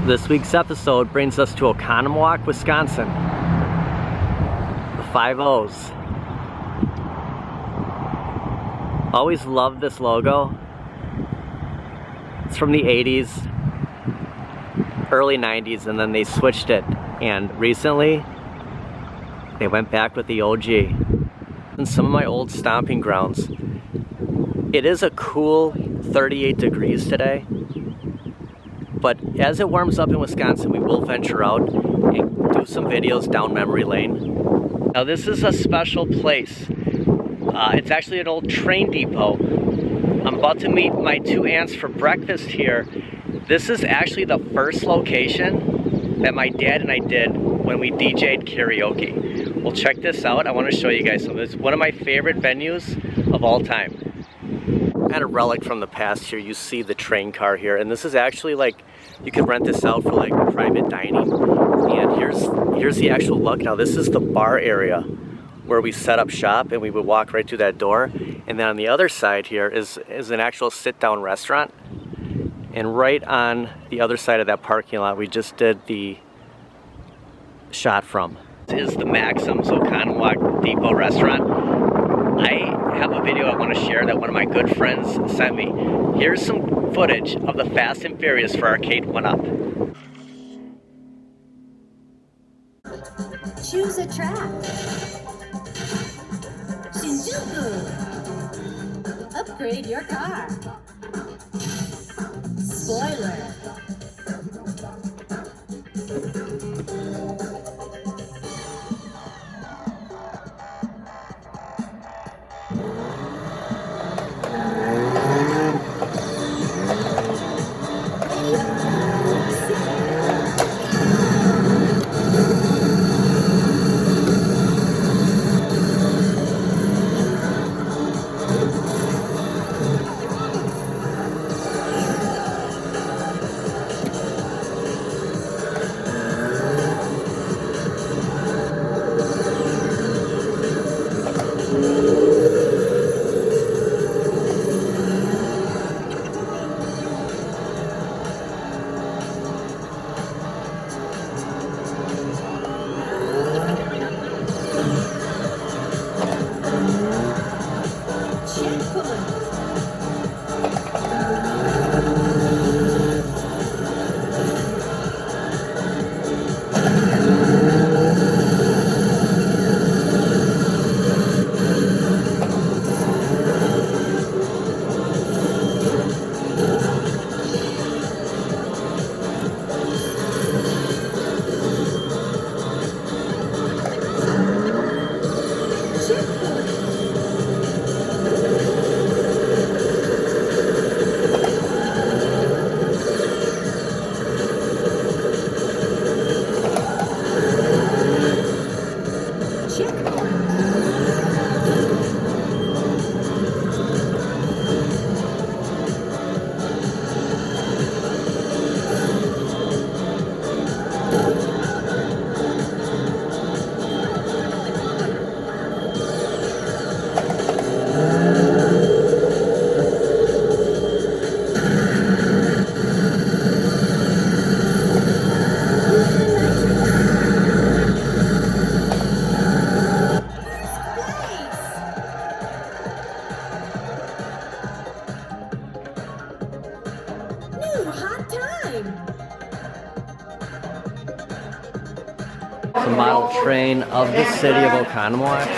This week's episode brings us to Oconomowoc, Wisconsin. The 5 O's. Always loved this logo. It's from the 80s, early 90s, and then they switched it. And recently, they went back with the OG. And some of my old stomping grounds. It is a cool 38 degrees today. But as it warms up in Wisconsin, we will venture out and do some videos down memory lane. Now this is a special place. It's actually an old train depot. I'm about to meet my 2 aunts for breakfast here. This is actually the first location that my dad and I did when we DJ'd karaoke. Well, check this out. I want to show you guys something. It's one of my favorite venues of all time. Kind of relic from the past here. You see the train car here, and this is actually like, you can rent this out for like private dining. And here's the actual look. Now this is the bar area where we set up shop, and we would walk right through that door. And then on the other side here is an actual sit-down restaurant. And right on the other side of that parking lot, we just did the shot from. This is the Maxim's Oconomowoc Depot restaurant. I have a video I want to share that one of my good friends sent me. Here's some footage of the Fast and Furious for Arcade1up. Choose a track. Shinjuku. Upgrade your car. Spoiler. The model train of the city of Oconomowoc. A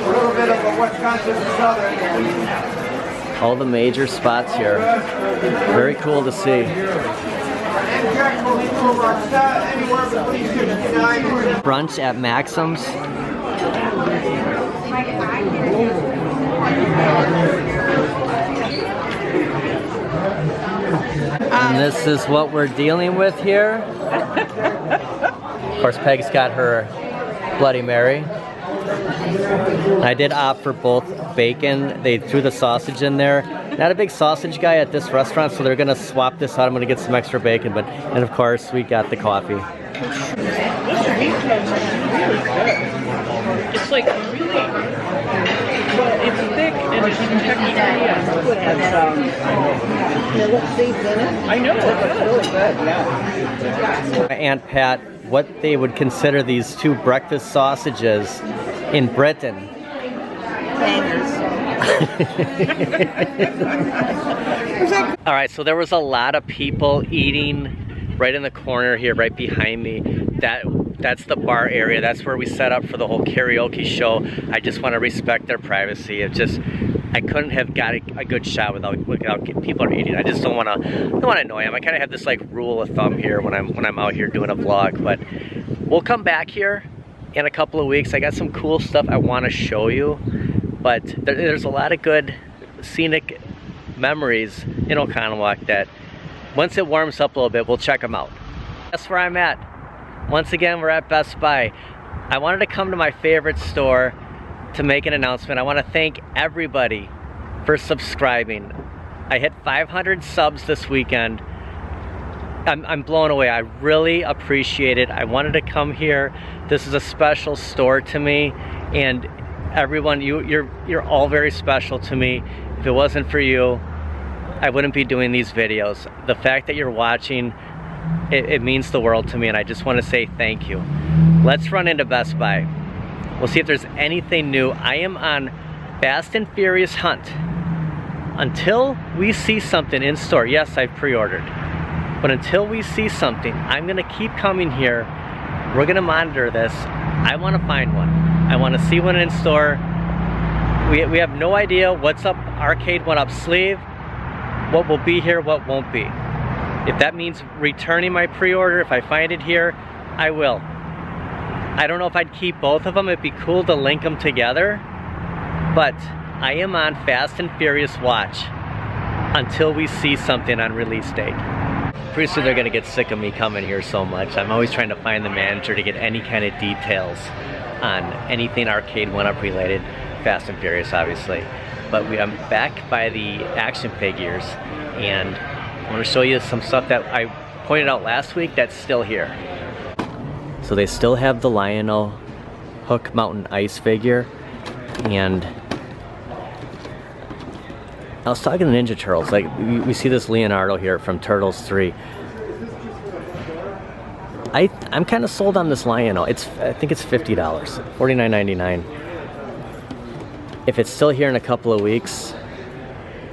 little bit of a Wisconsin southern. All the major spots here. Very cool to see. Brunch at Maxim's. And this is what we're dealing with here. Of course, Peg's got her Bloody Mary. I did opt for both bacon. They threw the sausage in there. Not a big sausage guy at this restaurant, so they're gonna swap this out. I'm gonna get some extra bacon, and of course, we got the coffee. It's like really, well, it's thick I know. It's really good, yeah. My Aunt Pat, what they would consider these two breakfast sausages in Britain. All right, so there was a lot of people eating right in the corner here, right behind me. That's the bar area. That's where we set up for the whole karaoke show. I just want to respect their privacy. It just, I couldn't have got a good shot without people are eating. I just don't want to annoy them. I kind of have this like rule of thumb here when I'm out here doing a vlog. But we'll come back here in a couple of weeks. I got some cool stuff I want to show you. But there's a lot of good scenic memories in Oconomowoc that once it warms up a little bit, we'll check them out. That's where I'm at. Once again, we're at Best Buy. I wanted to come to my favorite store to make an announcement. I want to thank everybody for subscribing. I hit 500 subs this weekend. I'm blown away. I really appreciate it. I wanted to come here. This is a special store to me, and everyone, you're all very special to me. If it wasn't for you, I wouldn't be doing these videos. The fact that you're watching, it means the world to me, and I just want to say thank you. Let's run into Best Buy. We'll see if there's anything new. I am on Fast and Furious hunt. Until we see something in store, yes, I've pre-ordered, but until we see something, I'm gonna keep coming here. We're gonna monitor this. I wanna find one. I wanna see one in store. We have no idea what's up Arcade1up sleeve, what will be here, what won't be. If that means returning my pre-order, if I find it here, I will. I don't know if I'd keep both of them. It'd be cool to link them together, but I am on Fast and Furious watch until we see something on release date. Pretty soon they're gonna get sick of me coming here so much. I'm always trying to find the manager to get any kind of details on anything Arcade1up related. Fast and Furious, obviously. But I'm back by the action figures, and I want to show you some stuff that I pointed out last week that's still here. So they still have the Lionel Hook Mountain Ice figure, and I was talking to Ninja Turtles. Like we see this Leonardo here from Turtles 3. I'm kind of sold on this Lionel. I think it's $50, $49.99. If it's still here in a couple of weeks,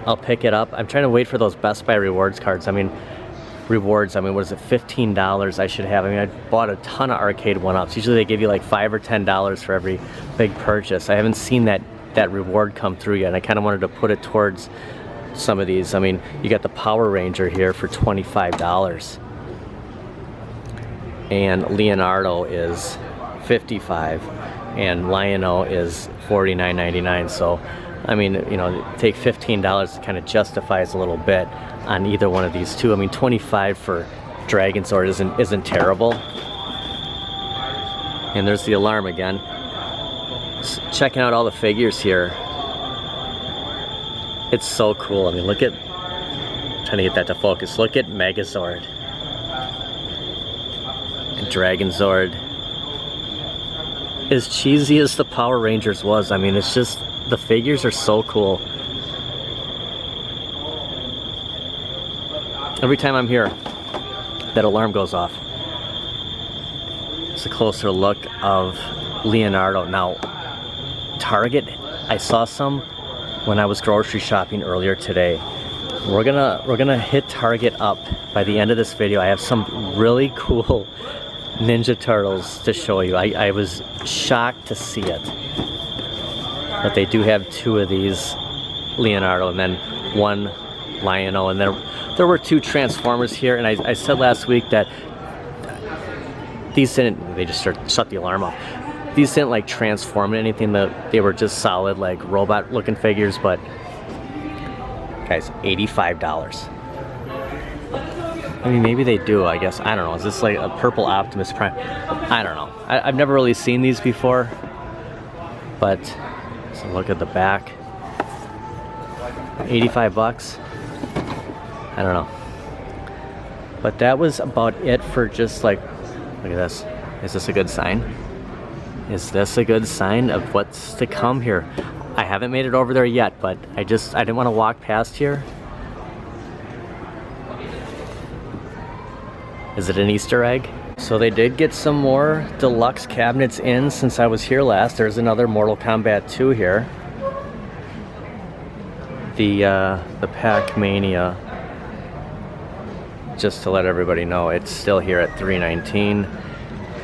I'll pick it up. I'm trying to wait for those Best Buy rewards cards. I mean, what is it, $15 I should have. I mean, I bought a ton of Arcade1ups. Usually they give you like $5 or $10 for every big purchase. I haven't seen that reward come through yet, and I kind of wanted to put it towards some of these. I mean, you got the Power Ranger here for $25. And Leonardo is $55. And Lionel is $49.99. So, I mean, you know, take $15 kind of justifies a little bit on either one of these two. I mean, $25 for Dragon Sword isn't terrible. And there's the alarm again. Just checking out all the figures here. It's so cool. I mean, look at, trying to get that to focus. Look at Megazord and Dragon Zord. As cheesy as the Power Rangers was, I mean, it's just, the figures are so cool. Every time I'm here, that alarm goes off. It's a closer look of Leonardo. Now, Target, I saw some when I was grocery shopping earlier today. We're gonna hit Target up by the end of this video. I have some really cool Ninja Turtles to show you. I was shocked to see it. But they do have two of these Leonardo and then one Lionel, and there were two Transformers here, and I said last week that these didn't, they just shut the alarm off. These didn't like transform into anything, they were just solid like robot looking figures, but guys, $85. I mean, maybe they do, I guess. I don't know. Is this like a purple Optimus Prime? I don't know. I've never really seen these before. But, so look at the back. 85 bucks. I don't know. But that was about it for just like, look at this. Is this a good sign? Is this a good sign of what's to come here? I haven't made it over there yet, but I didn't want to walk past here. Is it an Easter egg? So they did get some more deluxe cabinets in since I was here last. There's another Mortal Kombat 2 here. The Pac-Mania. Just to let everybody know, it's still here at $319.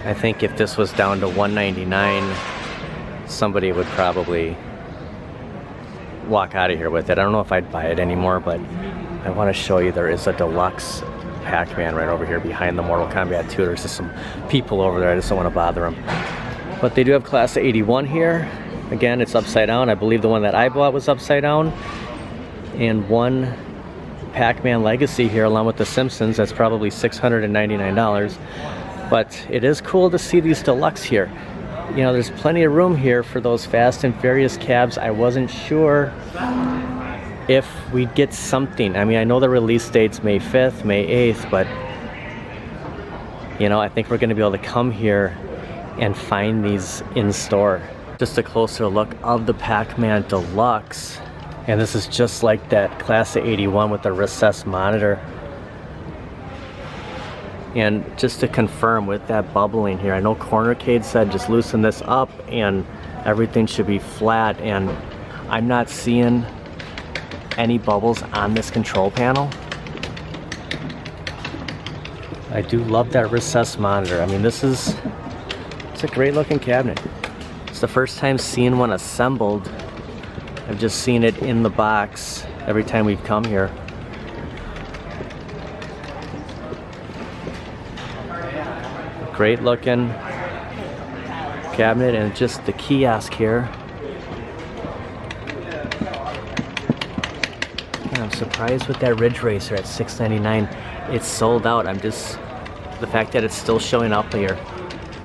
I think if this was down to $199, somebody would probably walk out of here with it. I don't know if I'd buy it anymore, but I want to show you there is a deluxe Pac-Man right over here behind the Mortal Kombat 2. There's just some people over there. I just don't want to bother them. But they do have Class of 81 here. Again, it's upside down. I believe the one that I bought was upside down. And one Pac-Man Legacy here along with the Simpsons. That's probably $699. But it is cool to see these deluxe here. You know, there's plenty of room here for those Fast and Furious cabs. I wasn't sure if we'd get something. I mean, I know the release date's May 5th, May 8th, but you know, I think we're gonna be able to come here and find these in store. Just a closer look of the Pac-Man Deluxe. And this is just like that Class of 81 with the recessed monitor. And just to confirm with that bubbling here, I know Arcade said just loosen this up and everything should be flat, and I'm not seeing any bubbles on this control panel. I do love that recessed monitor. I mean, it's a great looking cabinet. It's the first time seeing one assembled. I've just seen it in the box every time we've come here. Great looking cabinet, and just the kiosk here. I'm surprised with that Ridge Racer at $699. It's sold out. The fact that it's still showing up here.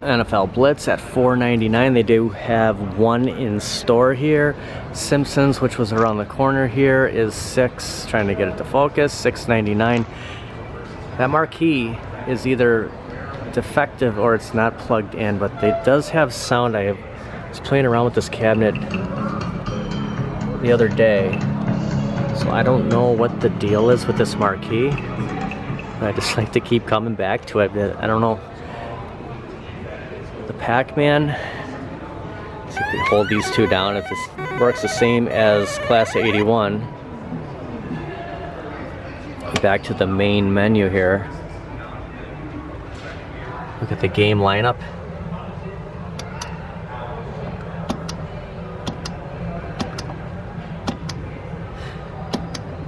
NFL Blitz at $499. They do have one in store here. Simpsons, which was around the corner here, is trying to get it to focus, $699. That marquee is either defective or it's not plugged in, but it does have sound. I was playing around with this cabinet the other day, so I don't know what the deal is with this marquee. I just like to keep coming back to it. I don't know. The Pac-Man, see if we hold these two down, if this works the same as Class of 81. Back to the main menu here. Look at the game lineup.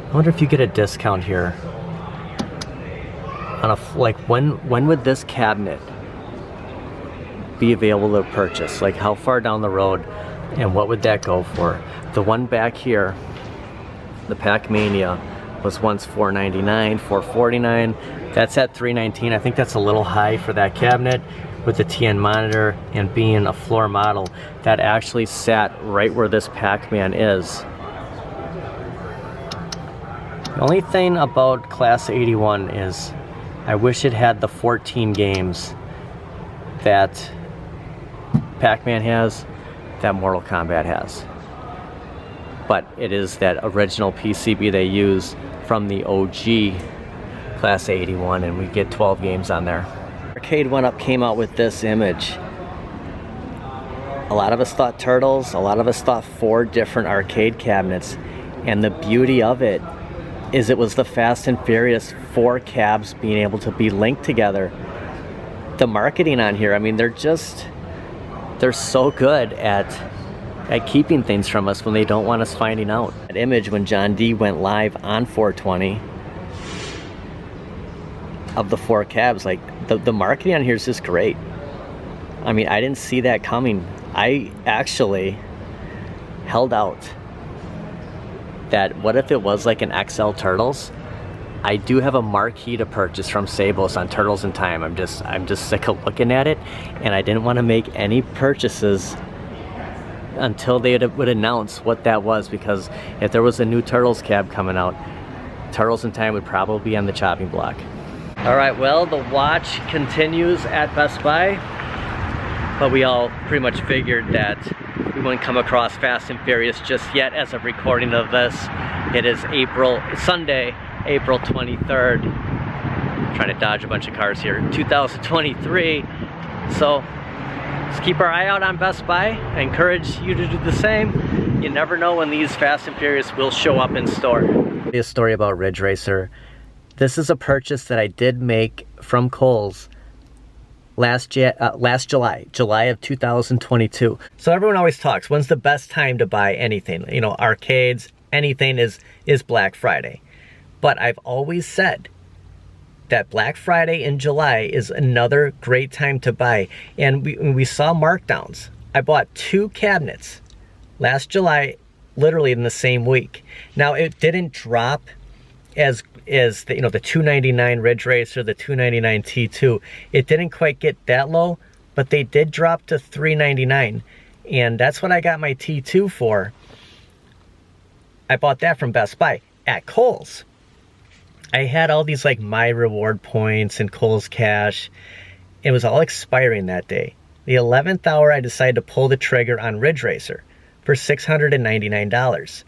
I wonder if you get a discount here on when would this cabinet be available to purchase? Like, how far down the road, and what would that go for? The one back here, the Pac-Mania, was once $499, $449. That's at $319. I think that's a little high for that cabinet with the TN monitor and being a floor model. That actually sat right where this Pac-Man is. The only thing about Class 81 is I wish it had the 14 games that Pac-Man has, that Mortal Kombat has. But it is that original PCB they use from the OG Class 81, and we get 12 games on there. Arcade1up came out with this image. A lot of us thought Turtles, a lot of us thought 4 different arcade cabinets, and the beauty of it is it was the Fast and Furious 4 cabs being able to be linked together. The marketing on here, I mean, they're so good at keeping things from us when they don't want us finding out. That image when John D went live on 420 of the 4 cabs, like the marketing on here is just great. I mean, I didn't see that coming. I actually held out that what if it was like an XL Turtles? I do have a marquee to purchase from Sabos on Turtles in Time. I'm just sick of looking at it, and I didn't want to make any purchases until they would announce what that was, because if there was a new Turtles cab coming out, Turtles in Time would probably be on the chopping block. All right, well, the watch continues at Best Buy. but we all pretty much figured that we wouldn't come across Fast and Furious just yet as of recording of this. It is Sunday, April 23rd. Trying to dodge a bunch of cars here. 2023. So let's keep our eye out on Best Buy. I encourage you to do the same. You never know when these Fast and Furious will show up in store. A story about Ridge Racer. This is a purchase that I did make from Kohl's last July of 2022. So everyone always talks, when's the best time to buy anything? You know, arcades, anything is Black Friday. But I've always said that Black Friday in July is another great time to buy. And we saw markdowns. I bought 2 cabinets last July, literally in the same week. Now it didn't drop as the, you know, the $299 Ridge Racer, the $299 T2. It didn't quite get that low, but they did drop to $399, and that's what I got my T2 for. I bought that from Best Buy at Kohl's. I had all these like My Reward points and Kohl's Cash. It was all expiring that day. The 11th hour, I decided to pull the trigger on Ridge Racer for $699,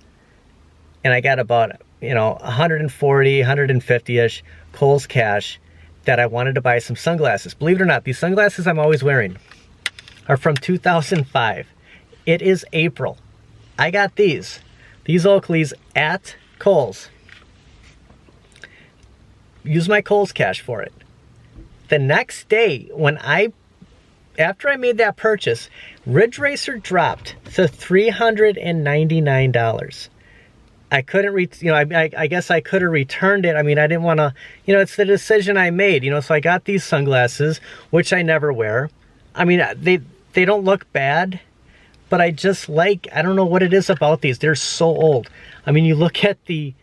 and I got about, you know, 140, 150-ish Kohl's Cash that I wanted to buy some sunglasses. Believe it or not, these sunglasses I'm always wearing are from 2005. It is April. I got these Oakleys at Kohl's. Use my Kohl's Cash for it. The next day, after I made that purchase, Ridge Racer dropped to $399. I couldn't, I guess I could have returned it. I mean, I didn't want to, you know, it's the decision I made, you know, so I got these sunglasses, which I never wear. I mean, they don't look bad, but I just like, I don't know what it is about these. They're so old. I mean, you look at the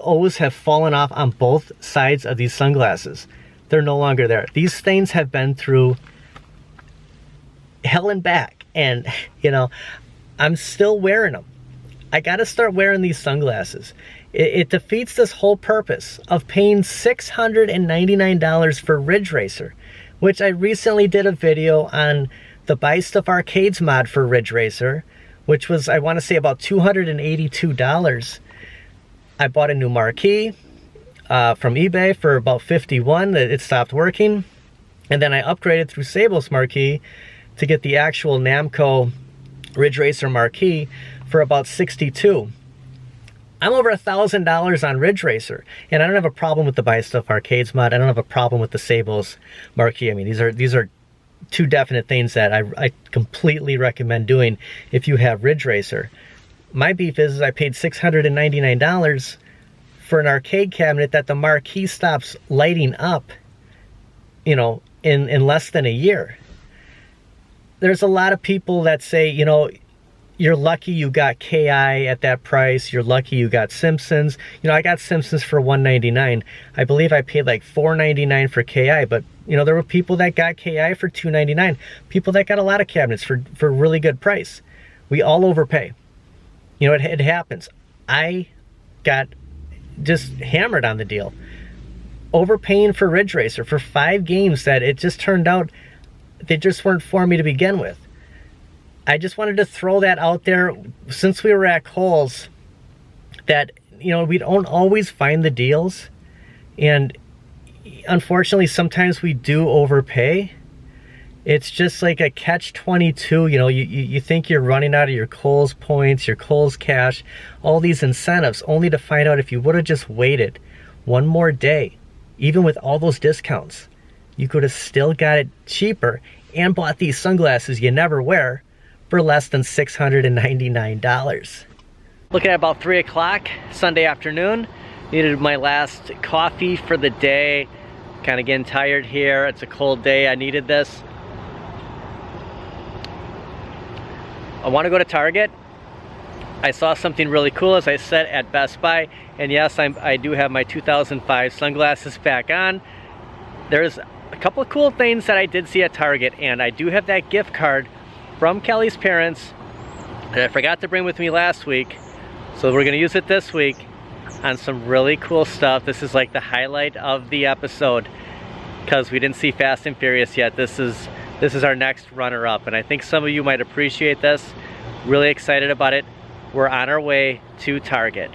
O's have fallen off on both sides of these sunglasses. They're no longer there. These things have been through hell and back, and, you know, I'm still wearing them. I gotta start wearing these sunglasses. It defeats this whole purpose of paying $699 for Ridge Racer, which I recently did a video on the Buy Stuff Arcades mod for Ridge Racer, which was, I want to say, about $282. I bought a new marquee from eBay for about $51. It stopped working, and then I upgraded through Sable's marquee to get the actual Namco Ridge Racer marquee for about $62. I'm over $1,000 on Ridge Racer, and I don't have a problem with the Buy Stuff Arcades mod. I don't have a problem with the Sable's marquee. I mean, these are 2 definite things that I completely recommend doing if you have Ridge Racer. My beef is I paid $699 for an arcade cabinet that the marquee stops lighting up, you know, in less than a year. There's a lot of people that say, you know, you're lucky you got KI at that price. You're lucky you got Simpsons. You know, I got Simpsons for $199. I believe I paid like $499 for KI, but, you know, there were people that got KI for $299. People that got a lot of cabinets for a really good price. We all overpay. You know, it happens. I got just hammered on the deal. Overpaying for Ridge Racer for 5 games that it just turned out they just weren't for me to begin with. I just wanted to throw that out there since we were at Kohl's, that, you know, we don't always find the deals, and unfortunately sometimes we do overpay. It's just like a catch-22. You know, you think you're running out of your Kohl's points, your Kohl's Cash, all these incentives, only to find out if you would have just waited one more day, even with all those discounts, you could have still got it cheaper and bought these sunglasses you never wear for less than $699. Looking at about 3 o'clock Sunday afternoon. Needed my last coffee for the day. Kind of getting tired here. It's a cold day. I needed this. I want to go to Target. I saw something really cool, as I said, at Best Buy. And yes, I do have my 2005 sunglasses back on. There's a couple of cool things that I did see at Target, and I do have that gift card from Kelly's parents that I forgot to bring with me last week, so we're gonna use it this week on some really cool stuff. This is like the highlight of the episode because we didn't see Fast and Furious yet. This is this is our next runner-up, and I think some of you might appreciate this. Really excited about it. We're on our way to Target.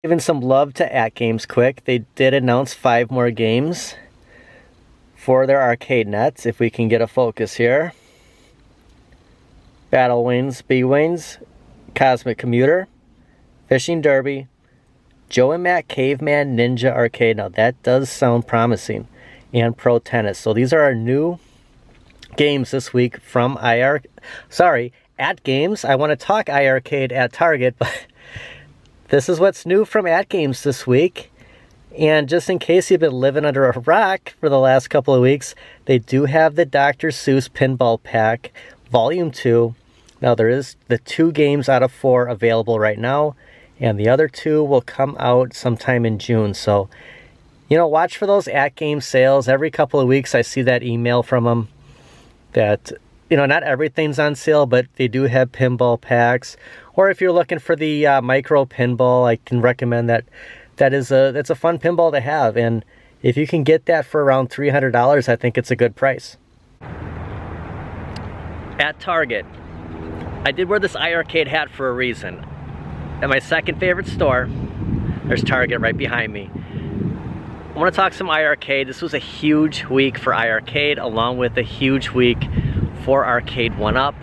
Giving some love to At Games Quick. They did announce 5 more games for their arcade nets, if we can get a focus here. Battle Wings, B-Wings, Cosmic Commuter, Fishing Derby, Joe and Matt Caveman Ninja Arcade. Now that does sound promising. And Pro Tennis. So these are our new games this week from At Games. I want to talk iiRcade at Target, but this is what's new from At Games this week. And just in case you've been living under a rock for the last couple of weeks, they do have the Dr. Seuss Pinball Pack Volume 2. Now there is the 2 games out of 4 available right now, and the other 2 will come out sometime in June. So, you know, watch for those At Games sales. Every couple of weeks I see that email from them that, you know, not everything's on sale, but they do have pinball packs. Or if you're looking for the micro pinball, I can recommend that. That's a fun pinball to have, and if you can get that for around $300, I think it's a good price. At Target, I did wear this iiRcade hat for a reason. At my second favorite store, there's Target right behind me. I want to talk some iiRcade. This was a huge week for iiRcade, along with a huge week for Arcade1up.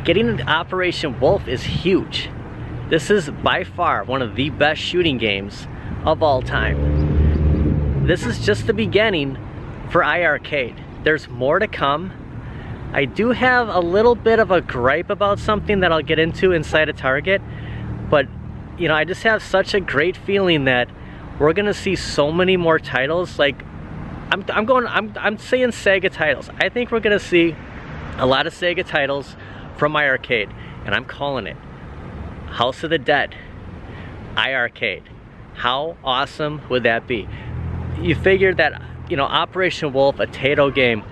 Getting into Operation Wolf is huge. This is by far one of the best shooting games of all time. This is just the beginning for iiRcade. There's more to come. I do have a little bit of a gripe about something that I'll get into inside of Target, but you know, I just have such a great feeling that we're gonna see so many more titles. Like I'm saying Sega titles. I think we're gonna see a lot of Sega titles from iiRcade, and I'm calling it. House of the Dead, iiRcade. How awesome would that be? You figured that, you know, Operation Wolf, a Taito game,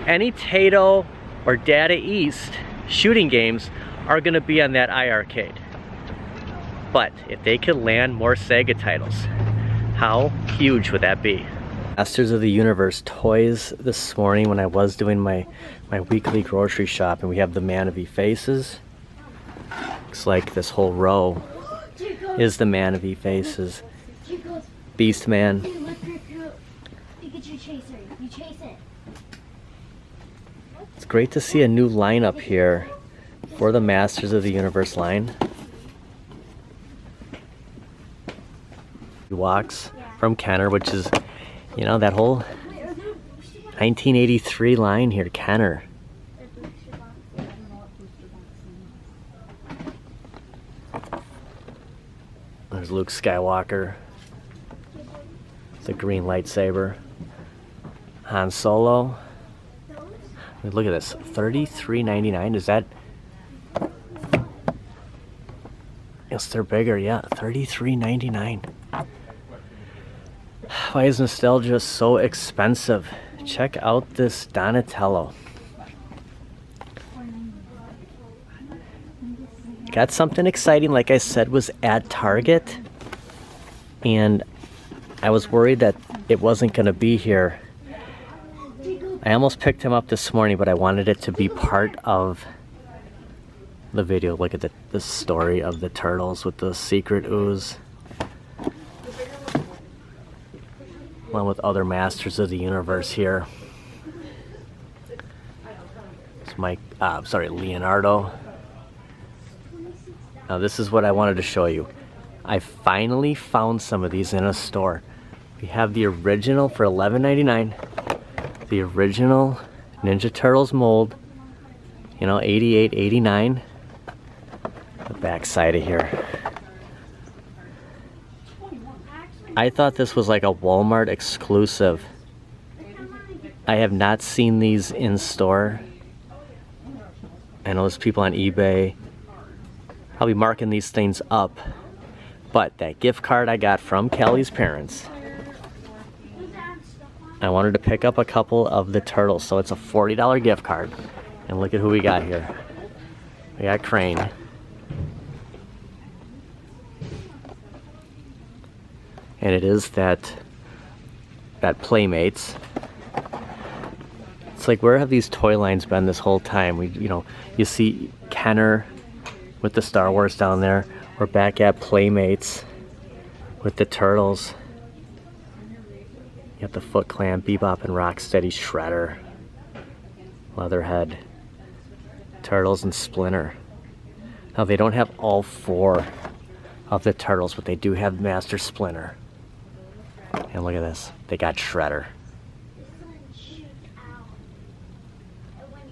any Taito or Data East shooting games are gonna be on that iiRcade. But if they could land more Sega titles, how huge would that be? Masters of the Universe toys this morning when I was doing my weekly grocery shop, and we have the Man of E Faces. Looks like this whole row is the Man of E Faces. Beast Man. It's great to see a new lineup here for the Masters of the Universe line. Walks from Kenner, which is, you know, that whole 1983 line here, Kenner. There's Luke Skywalker, the green lightsaber. Han Solo. I mean, look at this, $33.99. Is that? Yes, they're bigger. Yeah, $33.99. Why is nostalgia so expensive? Check out this Donatello. Got something exciting, like I said, was at Target, and I was worried that it wasn't going to be here. I almost picked him up this morning, but I wanted it to be part of the video. Look at the story of the turtles with the secret ooze, along with other Masters of the Universe here. It's Leonardo. Now this is what I wanted to show you. I finally found some of these in a store. We have the original for $11.99. The original Ninja Turtles mold, you know, $88, $89. The back side of here. I thought this was like a Walmart exclusive. I have not seen these in store. I know there's people on eBay. I'll be marking these things up, but that gift card I got from Kelly's parents, I wanted to pick up a couple of the turtles, so it's a $40 gift card. And look at who we got here. We got Crane. And it is that Got Playmates. It's like, where have these toy lines been this whole time? You see Kenner with the Star Wars down there. We're back at Playmates with the Turtles. You got the Foot Clan, Bebop and Rocksteady, Shredder, Leatherhead, Turtles, and Splinter. Now, they don't have all 4 of the Turtles, but they do have Master Splinter. And look at this, they got Shredder.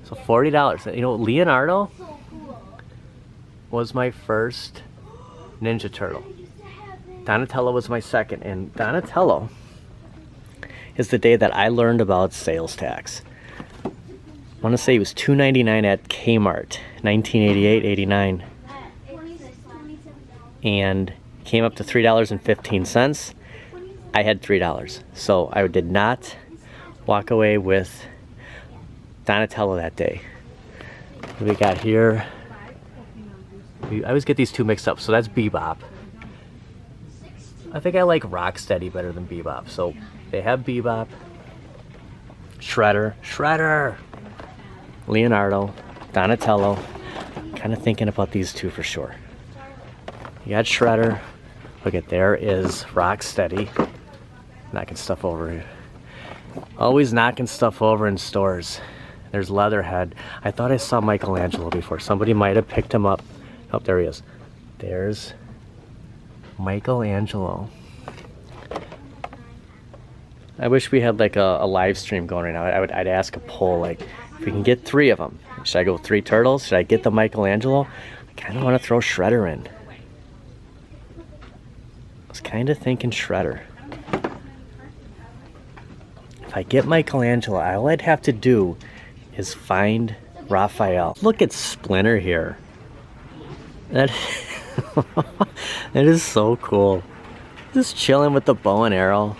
So $40. You know, Leonardo was my first Ninja Turtle. Donatello was my second, and Donatello is the day that I learned about sales tax. I want to say it was $2.99 at Kmart, 1988-89, and came up to $3.15. I had $3, so I did not walk away with Donatello that day. What do we got here? I always get these two mixed up, so that's Bebop. I think I like Rocksteady better than Bebop, so they have Bebop, Shredder, Leonardo, Donatello. Kind of thinking about these two for sure. You got Shredder. Look at, there is Rocksteady. Knocking stuff over here. Always knocking stuff over in stores. There's Leatherhead. I thought I saw Michelangelo before. Somebody might have picked him up. Oh, there he is. There's Michelangelo. I wish we had like a live stream going right now. I'd ask a poll, like, if we can get 3 of them. Should I go 3 turtles? Should I get the Michelangelo? I kind of want to throw Shredder in. I was kind of thinking Shredder. If I get Michelangelo, all I'd have to do is find Raphael. Look at Splinter here. That is so cool. Just chilling with the bow and arrow.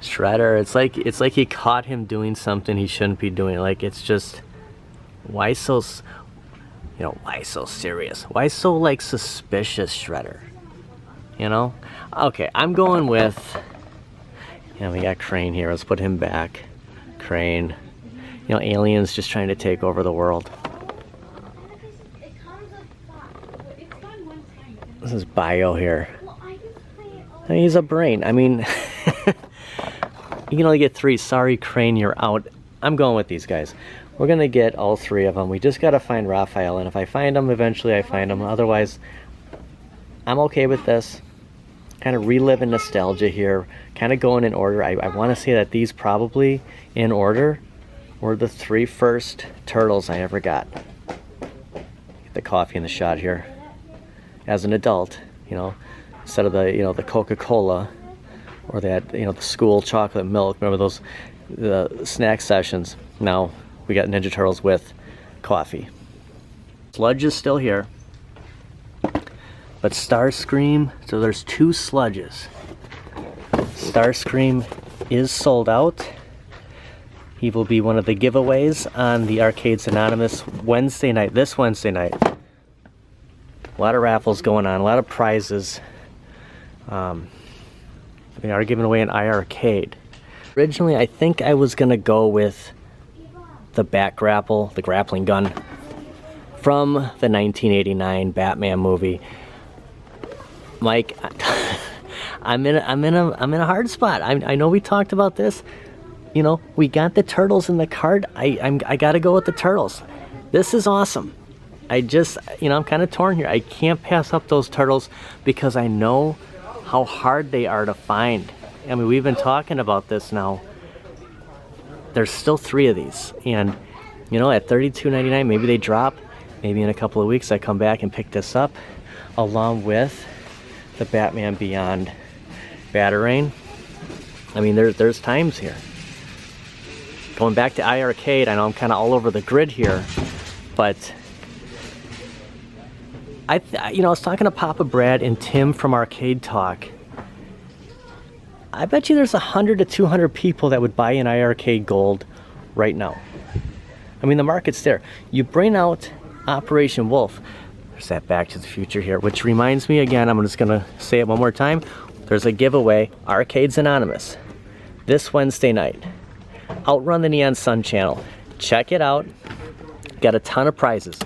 Shredder, it's like he caught him doing something he shouldn't be doing. Like, it's just, why so serious? Why so like suspicious, Shredder? You know? Okay, I'm going with, we got Crane here. Let's put him back. Crane. Aliens just trying to take over the world. This is Bio here. He's a brain. I mean, you can only get 3. Sorry, Crane, you're out. I'm going with these guys. We're going to get all 3 of them. We just got to find Raphael, and if I find him, eventually I find him. Otherwise, I'm okay with this. Kind of reliving nostalgia here. Kind of going in order. I want to say that these probably, in order, were the 3 first turtles I ever got. Get the coffee and the shot here. As an adult, instead of the Coca-Cola or that, the school chocolate milk. Remember those the snack sessions? Now we got Ninja Turtles with coffee. Sludge is still here, but Starscream, so there's 2 sludges. Starscream is sold out. He will be one of the giveaways on the Arcades Anonymous Wednesday night, this Wednesday night. A lot of raffles going on, a lot of prizes. They are giving away an iiRcade. Originally, I think I was going to go with the Bat Grapple, the grappling gun, from the 1989 Batman movie. Mike, I'm in a hard spot. I know we talked about this. We got the turtles in the card. I got to go with the turtles. This is awesome. I'm kind of torn here. I can't pass up those turtles because I know how hard they are to find. I mean, we've been talking about this now. There's still 3 of these, and at $32.99, maybe they drop. Maybe in a couple of weeks I come back and pick this up along with the Batman Beyond Batarang. I mean, there's times here. Going back to iiRcade, I know I'm kind of all over the grid here, but I was talking to Papa Brad and Tim from Arcade Talk. I bet you there's 100 to 200 people that would buy an iiRcade Gold right now. I mean, the market's there. You bring out Operation Wolf. There's that Back to the Future here, which reminds me again, I'm just going to say it one more time. there's a giveaway, Arcades Anonymous, this Wednesday night. Outrun the Neon Sun channel. Check it out. Got a ton of prizes.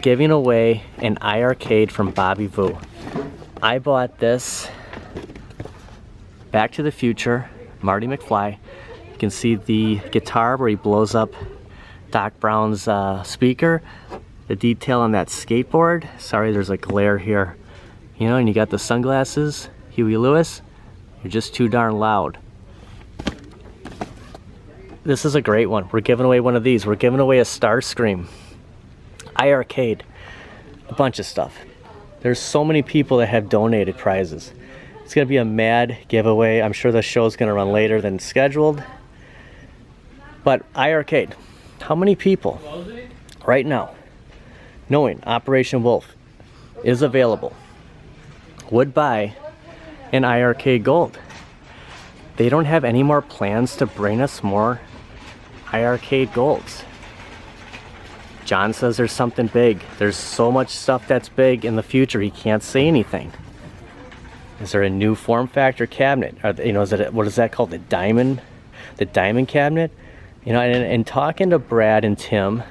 Giving away an iiRcade from Bobby Vu. I bought this Back to the Future, Marty McFly. You can see the guitar where he blows up Doc Brown's speaker. The detail on that skateboard. Sorry, there's a glare here. You know, and you got the sunglasses, Huey Lewis. You're just too darn loud. This is a great one. We're giving away one of these. We're giving away a Starscream, iiRcade, a bunch of stuff. There's so many people that have donated prizes. It's gonna be a mad giveaway. I'm sure the show's gonna run later than scheduled. But iiRcade, how many people right now, knowing Operation Wolf is available, would buy an iiRcade Gold? They don't have any more plans to bring us more iiRcade Golds. John says there's something big. There's so much stuff that's big in the future, he can't say anything. Is there a new form factor cabinet? You know, what is that called? The diamond cabinet? You know, and talking to Brad and Tim,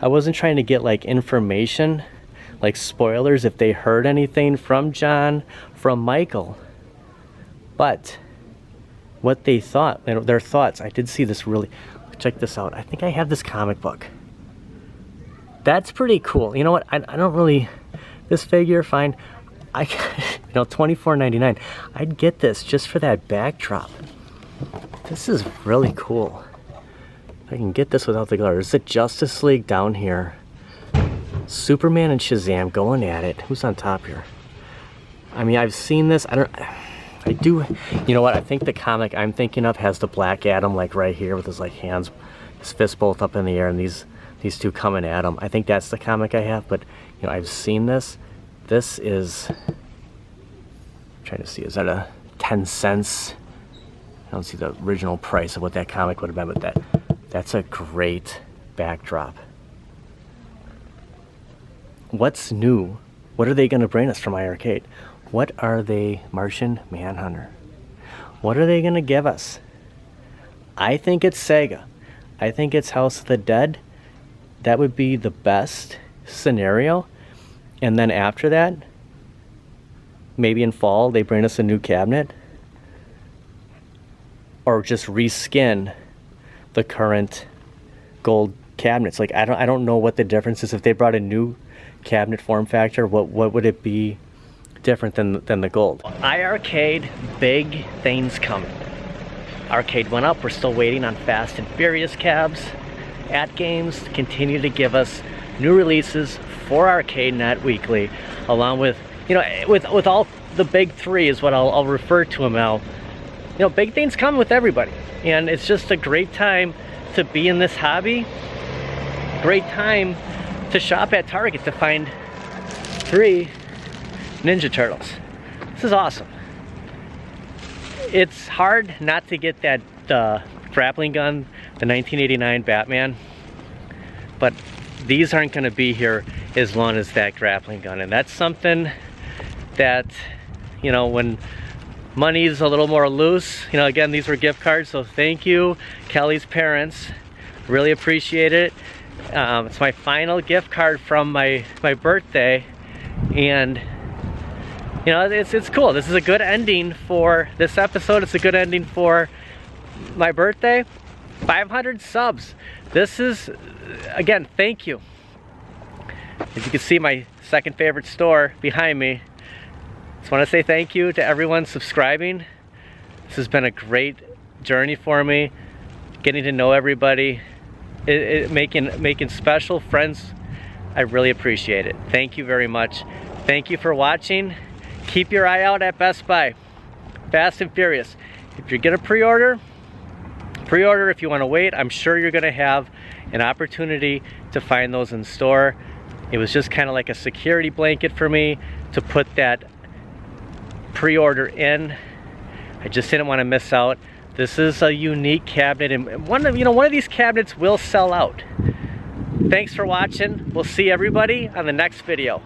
I wasn't trying to get like information, like spoilers if they heard anything from John, from Michael. But what they thought, their thoughts, I did see this really, check this out. I think I have this comic book. That's pretty cool. You know what, I don't really, this figure, fine. You know, $24.99. I'd get this just for that backdrop. This is really cool. I can get this without the glare. There's the Justice League down here. Superman and Shazam going at it. Who's on top here? I mean, I've seen this. You know what? I think the comic I'm thinking of has the Black Adam like right here with his like hands, his fists both up in the air, and these two coming at him. I think that's the comic I have. But you know, I've seen this. This is, I'm trying to see, is that a 10 cents? I don't see the original price of what that comic would have been, but that's a great backdrop. What's new? What are they going to bring us from iiRcade? What are they, Martian Manhunter? What are they going to give us? I think it's Sega. I think it's House of the Dead. That would be the best scenario. And then after that, maybe in fall, they bring us a new cabinet. Or just reskin the current gold cabinets. Like, I don't know what the difference is. If they brought a new cabinet form factor, what would it be different than the gold? iiRcade, big things coming. Arcade1up, we're still waiting on Fast and Furious cabs at games to continue to give us new releases for ArcadeNet weekly, along with, you know, with all the big three is what I'll refer to them now. You know, big things come with everybody, and it's just a great time to be in this hobby. Great time to shop at Target to find 3 Ninja Turtles. This is awesome. It's hard not to get that grappling gun, the 1989 Batman, but these aren't going to be here as long as that grappling gun, and that's something that, you know, when money's a little more loose, you know, again, these were gift cards, so thank you, Kelly's parents, really appreciate it. It's my final gift card from my birthday, and you know, it's cool. This is a good ending for this episode. It's a good ending for my birthday. 500 subs. This is, again, thank you. As you can see, my second favorite store behind me. Just want to say thank you to everyone subscribing. This has been a great journey for me, getting to know everybody, making special friends. I really appreciate it. Thank you very much. Thank you for watching. Keep your eye out at Best Buy. Fast and Furious. If you're gonna pre-order if you want to wait. I'm sure you're gonna have an opportunity to find those in store. It was just kind of like a security blanket for me to put that pre-order in. I just didn't want to miss out. This is a unique cabinet, and one of these cabinets will sell out. Thanks for watching. We'll see everybody on the next video.